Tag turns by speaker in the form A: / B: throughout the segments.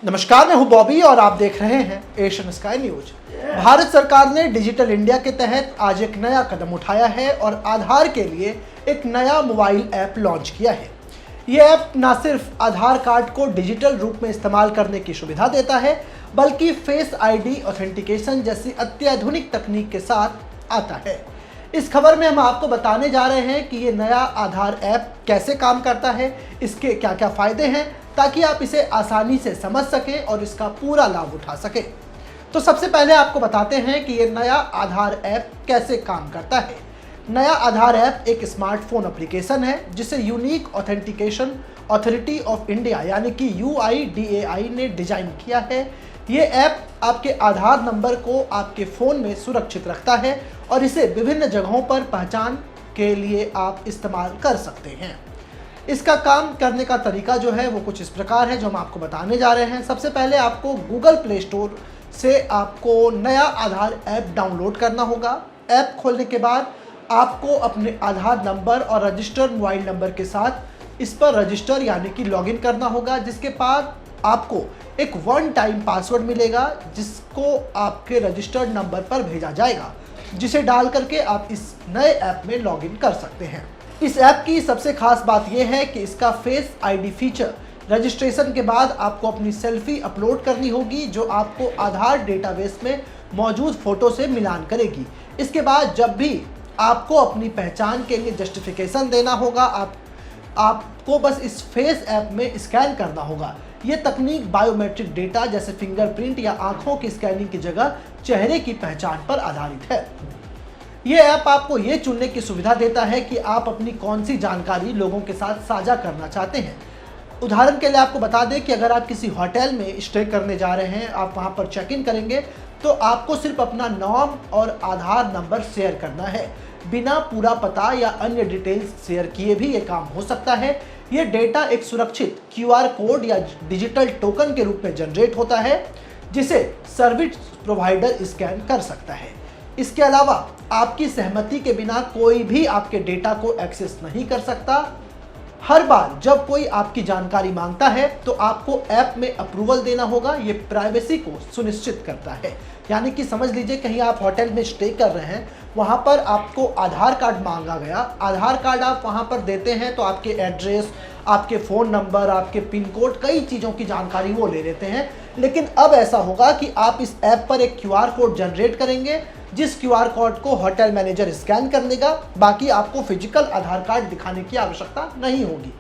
A: नमस्कार, मैं हूं बॉबी और आप देख रहे हैं एशियन स्काई न्यूज। भारत सरकार ने डिजिटल इंडिया के तहत आज एक नया कदम उठाया है और आधार के लिए एक नया मोबाइल ऐप लॉन्च किया है। ये ऐप न सिर्फ आधार कार्ड को डिजिटल रूप में इस्तेमाल करने की सुविधा देता है, बल्कि फेस आईडी ऑथेंटिकेशन जैसी अत्याधुनिक तकनीक के साथ आता है। इस खबर में हम आपको बताने जा रहे हैं कि ये नया आधार ऐप कैसे काम करता है, इसके क्या क्या फायदे हैं, ताकि आप इसे आसानी से समझ सकें और इसका पूरा लाभ उठा सकें। तो सबसे पहले आपको बताते हैं कि ये नया आधार ऐप कैसे काम करता है। नया आधार ऐप एक स्मार्टफोन एप्लीकेशन है जिसे unique authentication authority of India यानी कि UIDAI ने डिजाइन किया है। ये ऐप आपके आधार नंबर को आपके फ़ोन में सुरक्षित रखता है और इसे विभिन्न जगहों पर पहचान के लिए आप इस्तेमाल कर सकते हैं। इसका काम करने का तरीका जो है वो कुछ इस प्रकार है, जो हम आपको बताने जा रहे हैं। सबसे पहले आपको गूगल प्ले स्टोर से आपको नया आधार ऐप डाउनलोड करना होगा। ऐप खोलने के बाद आपको अपने आधार नंबर और रजिस्टर्ड मोबाइल नंबर के साथ इस पर रजिस्टर यानी कि लॉगिन करना होगा, जिसके बाद आपको एक वन टाइम पासवर्ड मिलेगा जिसको आपके रजिस्टर्ड नंबर पर भेजा जाएगा, जिसे डाल करके आप इस नए ऐप में लॉगिन कर सकते हैं। इस ऐप की सबसे खास बात यह है कि इसका फेस आईडी फीचर रजिस्ट्रेशन के बाद आपको अपनी सेल्फी अपलोड करनी होगी, जो आपको आधार डेटाबेस में मौजूद फोटो से मिलान करेगी। इसके बाद जब भी आपको अपनी पहचान के लिए जस्टिफिकेशन देना होगा, आपको बस इस फेस ऐप में स्कैन करना होगा। ये तकनीक बायोमेट्रिक डेटा जैसे फिंगरप्रिंट या आंखों की स्कैनिंग की जगह चेहरे की पहचान पर आधारित है। ये ऐप आपको ये चुनने की सुविधा देता है कि आप अपनी कौन सी जानकारी लोगों के साथ साझा करना चाहते हैं। उदाहरण के लिए आपको बता दें कि अगर आप किसी होटल में स्टे करने जा रहे हैं, आप वहां पर चेक इन करेंगे, तो आपको सिर्फ अपना नाम और आधार नंबर शेयर करना है। बिना पूरा पता या अन्य डिटेल्स शेयर किए भी ये काम हो सकता है। ये डेटा एक सुरक्षित QR कोड या डिजिटल टोकन के रूप में जनरेट होता है, जिसे सर्विस प्रोवाइडर स्कैन कर सकता है। इसके अलावा आपकी सहमति के बिना कोई भी आपके डेटा को एक्सेस नहीं कर सकता। हर बार जब कोई आपकी जानकारी मांगता है तो आपको ऐप में अप्रूवल देना होगा। ये प्राइवेसी को सुनिश्चित करता है। यानी कि समझ लीजिए कहीं आप होटल में स्टे कर रहे हैं, वहाँ पर आपको आधार कार्ड मांगा गया, आधार कार्ड आप वहाँ पर देते हैं तो आपके एड्रेस, आपके फ़ोन नंबर, आपके पिन कोड, कई चीज़ों की जानकारी वो ले लेते हैं। लेकिन अब ऐसा होगा कि आप इस ऐप पर एक QR कोड जनरेट करेंगे, जिस QR कोड को होटल मैनेजर स्कैन कर लेगा। बाकी आपको फिजिकल आधार कार्ड दिखाने की आवश्यकता नहीं होगी।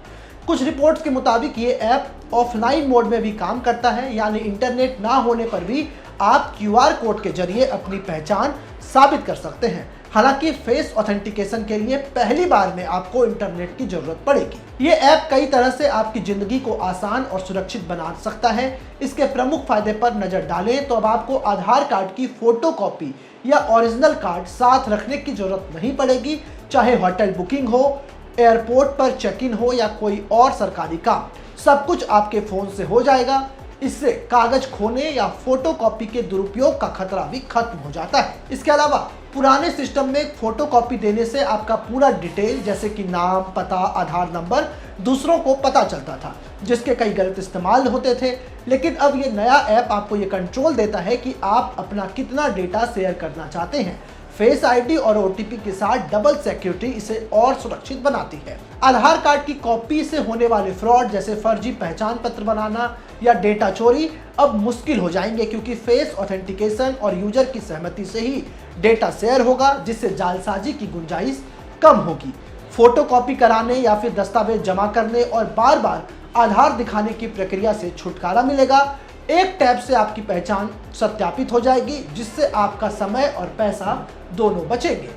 A: कुछ रिपोर्ट्स के मुताबिक ये ऐप ऑफलाइन मोड में भी काम करता है, यानी इंटरनेट ना होने पर भी आप QR कोड के जरिए अपनी पहचान साबित कर सकते हैं। हालांकि फेस ऑथेंटिकेशन के लिए पहली बार में आपको इंटरनेट की जरूरत पड़ेगी। ये ऐप कई तरह से आपकी जिंदगी को आसान और सुरक्षित बना सकता है। इसके प्रमुख फायदे पर नजर डालें तो अब आपको आधार कार्ड की फोटोकॉपी या ओरिजिनल कार्ड साथ रखने की जरूरत नहीं पड़ेगी। चाहे होटल बुकिंग हो, एयरपोर्ट पर चेक इन हो या कोई और सरकारी काम, सब कुछ आपके फोन से हो जाएगा। इससे कागज खोने या फोटोकॉपी के दुरुपयोग का खतरा भी खत्म हो जाता है। इसके अलावा पुराने सिस्टम में फोटोकॉपी देने से आपका पूरा डिटेल जैसे कि नाम, पता, आधार नंबर दूसरों को पता चलता था, जिसके कई गलत इस्तेमाल होते थे। लेकिन अब ये नया ऐप आपको ये कंट्रोल देता है कि आप अपना कितना डेटा शेयर करना चाहते हैं। फेस आईडी और OTP के साथ डबल सिक्योरिटी इसे और सुरक्षित बनाती है। आधार कार्ड की कॉपी से होने वाले फ्रॉड जैसे फर्जी पहचान पत्र बनाना या डेटा चोरी अब मुश्किल हो जाएंगे, क्योंकि फेस ऑथेंटिकेशन और यूजर की सहमति से ही डेटा शेयर होगा, जिससे जालसाजी की गुंजाइश कम होगी। फोटोकॉपी कराने या फिर दस्तावेज जमा करने और बार बार आधार दिखाने की प्रक्रिया से छुटकारा मिलेगा। एक टैब से आपकी पहचान सत्यापित हो जाएगी, जिससे आपका समय और पैसा दोनों बचेंगे।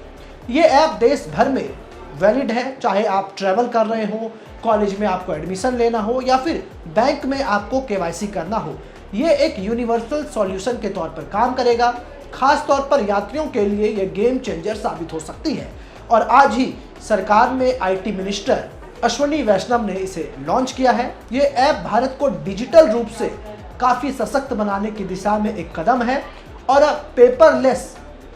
A: ये ऐप देश भर में वैलिड है, चाहे आप ट्रैवल कर रहे हो, कॉलेज में आपको एडमिशन लेना हो या फिर बैंक में आपको KYC करना हो। ये एक यूनिवर्सल सॉल्यूशन के तौर पर काम करेगा। खास तौर पर यात्रियों के लिए ये गेम चेंजर साबित हो सकती है। और आज ही सरकार में IT मिनिस्टर अश्विनी वैष्णव ने इसे लॉन्च किया है। ये ऐप भारत को डिजिटल रूप से काफ़ी सशक्त बनाने की दिशा में एक कदम है और पेपरलेस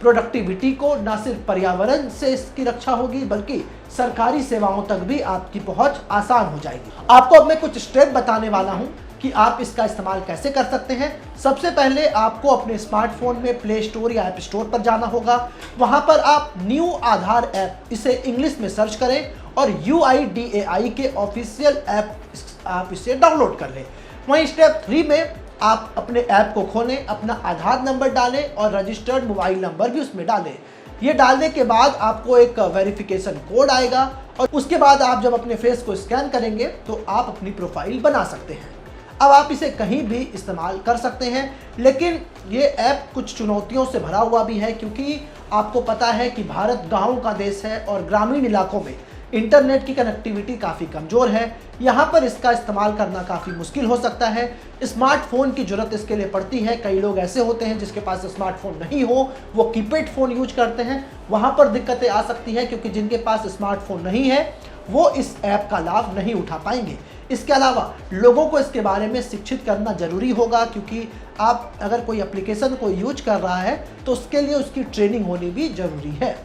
A: प्रोडक्टिविटी को न सिर्फ पर्यावरण से इसकी रक्षा होगी, बल्कि सरकारी सेवाओं तक भी आपकी पहुंच आसान हो जाएगी। आपको अब मैं कुछ स्टेप बताने वाला हूं कि आप इसका इस्तेमाल कैसे कर सकते हैं। सबसे पहले आपको अपने स्मार्टफोन में प्ले स्टोर या ऐप स्टोर पर जाना होगा। वहां पर आप न्यू आधार ऐप, इसे इंग्लिश में सर्च करें और UIDAI के ऑफिशियल ऐप आप इसे डाउनलोड कर लें। वहीं स्टेप 3 में आप अपने ऐप को खोलें, अपना आधार नंबर डालें और रजिस्टर्ड मोबाइल नंबर भी उसमें डालें। ये डालने के बाद आपको एक वेरिफिकेशन कोड आएगा और उसके बाद आप जब अपने फेस को स्कैन करेंगे तो आप अपनी प्रोफाइल बना सकते हैं। अब आप इसे कहीं भी इस्तेमाल कर सकते हैं, लेकिन ये ऐप कुछ चुनौतियों से भरा हुआ भी है, क्योंकि आपको पता है कि भारत गाँव का देश है और ग्रामीण इलाकों में इंटरनेट की कनेक्टिविटी काफ़ी कमज़ोर है। यहाँ पर इसका इस्तेमाल करना काफ़ी मुश्किल हो सकता है। स्मार्टफोन की ज़रूरत इसके लिए पड़ती है। कई लोग ऐसे होते हैं जिसके पास स्मार्टफोन नहीं हो, वो कीपैड फ़ोन यूज करते हैं, वहाँ पर दिक्कतें आ सकती हैं, क्योंकि जिनके पास स्मार्टफोन नहीं है वो इस ऐप का लाभ नहीं उठा पाएंगे। इसके अलावा लोगों को इसके बारे में शिक्षित करना ज़रूरी होगा, क्योंकि आप अगर कोई एप्लीकेशन को यूज कर रहा है तो उसके लिए उसकी ट्रेनिंग होनी भी ज़रूरी है।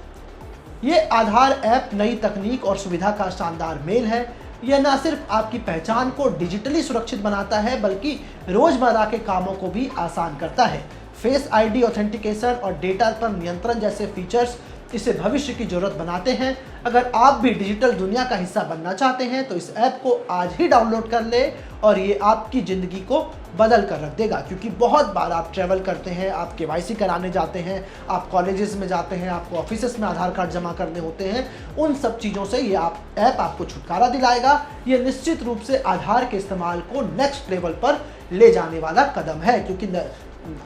A: ये आधार ऐप नई तकनीक और सुविधा का शानदार मेल है। यह न सिर्फ आपकी पहचान को डिजिटली सुरक्षित बनाता है, बल्कि रोजमर्रा के कामों को भी आसान करता है। फेस आईडी ऑथेंटिकेशन और डेटा पर नियंत्रण जैसे फीचर्स इसे भविष्य की जरूरत बनाते हैं। अगर आप भी डिजिटल दुनिया का हिस्सा बनना चाहते हैं तो इस ऐप को आज ही डाउनलोड कर ले और ये आपकी ज़िंदगी को बदल कर रख देगा। क्योंकि बहुत बार आप ट्रैवल करते हैं, आप KYC कराने जाते हैं, आप कॉलेजेस में जाते हैं, आपको ऑफिसेस में आधार कार्ड जमा करने होते हैं, उन सब चीज़ों से ये ऐप आपको छुटकारा दिलाएगा। ये निश्चित रूप से आधार के इस्तेमाल को नेक्स्ट लेवल पर ले जाने वाला कदम है, क्योंकि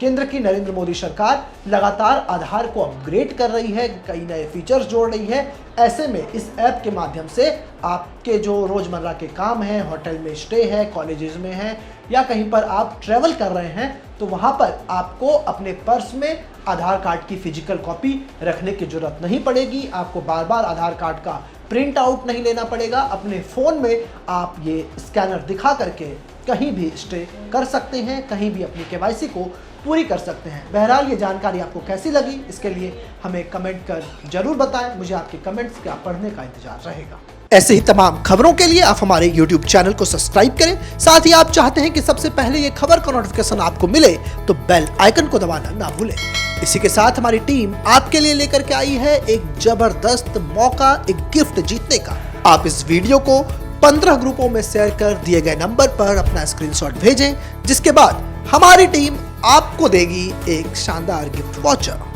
A: केंद्र की नरेंद्र मोदी सरकार लगातार आधार को अपग्रेड कर रही है, कई नए फीचर्स जोड़ रही है। ऐसे में इस ऐप के माध्यम से आपके जो रोज़मर्रा के काम हैं, होटल में स्टे है, कॉलेजेस में है या कहीं पर आप ट्रैवल कर रहे हैं, तो वहाँ पर आपको अपने पर्स में आधार कार्ड की फिजिकल कॉपी रखने की ज़रूरत नहीं पड़ेगी। आपको बार बार आधार कार्ड का प्रिंट आउट नहीं लेना पड़ेगा। अपने फ़ोन में आप ये स्कैनर दिखा करके कहीं भी स्टे कर सकते हैं, कहीं भी अपनी KYC को पूरी कर सकते हैं। बहरहाल ये जानकारी आपको कैसी लगी, इसके लिए हमें कमेंट कर जरूर बताएं। मुझे आपके कमेंट्स का पढ़ने का इंतजार रहेगा। ऐसे ही तमाम खबरों के लिए आप हमारे YouTube चैनल को सब्सक्राइब करें। साथ ही आप चाहते हैं कि सबसे पहले ये खबर का नोटिफिकेशन आपको मिले तो बेल आइकन को दबाना ना भूलें। इसी के साथ हमारी टीम आपके लिए लेकर के आई है एक जबरदस्त मौका, एक गिफ्ट जीतने का। आप इस वीडियो को 15 ग्रुपों में शेयर कर दिए गए नंबर पर अपना स्क्रीनशॉट भेजें, जिसके बाद हमारी टीम आपको देगी एक शानदार गिफ्ट वाउचर।